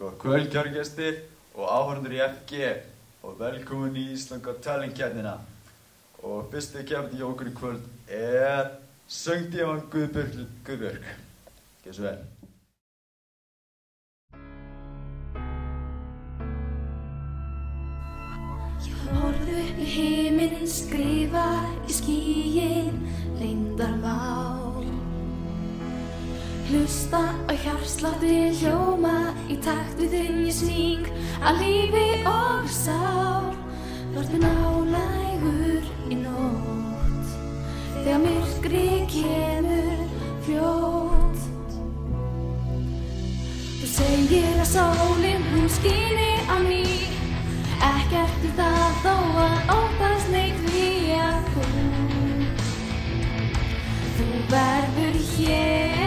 Góð kvöld, kæru gestir og áhorfendur í FG og velkomin í Ísland Got Talent keppnina. Og fyrsti keppni hjá okkur í kvöld söngdívan Guðbjörg. Gjörðu svo vel. Horfðu í himinn, skrifa í skýin leyndarmál. Hlusta á hjartsláttin hljóma í takt við þinn ég syng af lífi og sál. Vertu nálægur í nótt þegar myrkri kemur fljótt. Þú segir að sólin hún skíni á ný, ekkert það þó að óttast neitt því að þú verður hér.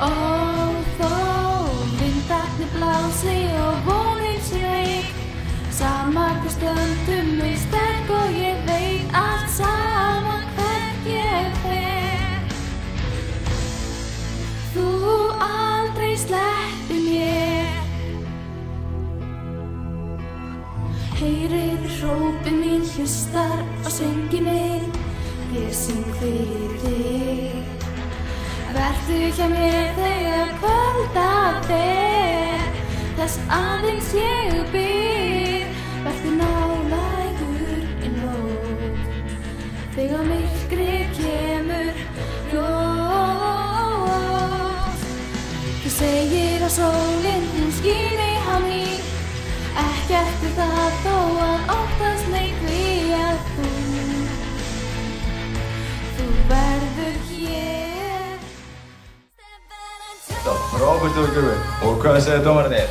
Og þó vindarnir blási og vonin sé veik, sama hver stöndum við sterk og ég veit allt saman hvert ég fer. Þú aldrei sleppir mér. Heyrir hrópin mín, hlustar á sönginn minn, ég syng fyrir þig. Vertu hjá mér þegar kvölda fer, þess aðeins ég bið. Vertu nálægur í nótt þegar myrkri kemur fljótt. Þú segir að sólin hún skíni á ný, ekkert það þó að óttast neitt því að þú verður hér. Þetta var frábært hjá ykkur og hvað segir dómararnir?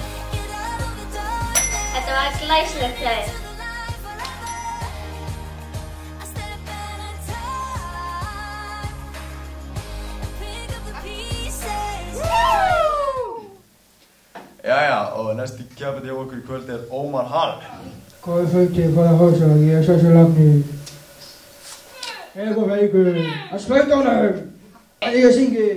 Þetta var glæsilegt hjá þér. Jæja, og næsti keppandi hjá okkur í kvöld Ómar Hall. Góða kvöldi, góða hálsar, ég Sessu Lagni. Góða ykkur að spöta honum, að ég syngi.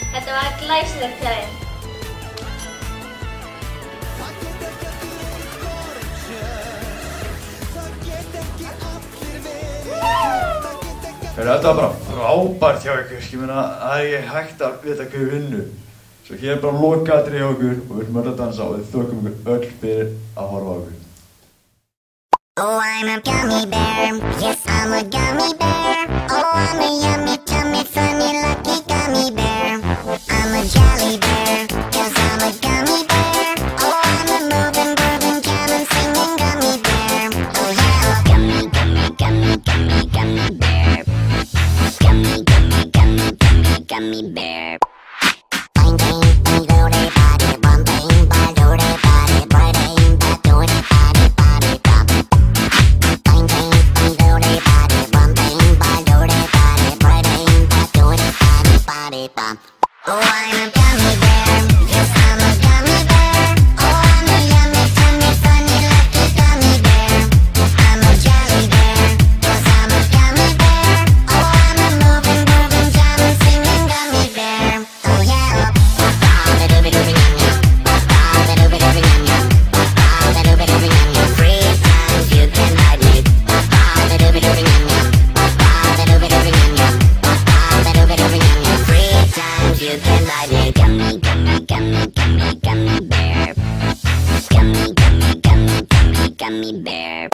Þetta var glæsilegt hjá þér. Þetta var bara frábært hjá ykkur. Ég meina, það er hægt að vita hver vinnu. Svo hér er bara lokaatriði hjá ykkur og við erum öll að dansa og við þökkum ykkur öll fyrir að horfa á ykkur. Oh, I'm a gummy bear. Yes, I'm a gummy bear. Oh, I'm a yummy, tummy, funny, lucky gummy bear. I'm a jelly bear, 'cause I'm a gummy bear. Oh, I'm a moving, grooving, jamming, singing gummy bear. Oh, yeah. Gummy, gummy, gummy, gummy, gummy bear. Gummy, gummy, gummy, gummy, gummy bear. Bang, bang, bang, do they body, bum, bang, bang, do they body, bang, bang, bang, do they body, body, bum. Bang, bang, bang, do they body, bum, bang, bang, do they body, bang, bang, bang, do they body, body, bum. Oh, I'm a gummy bear. Yes,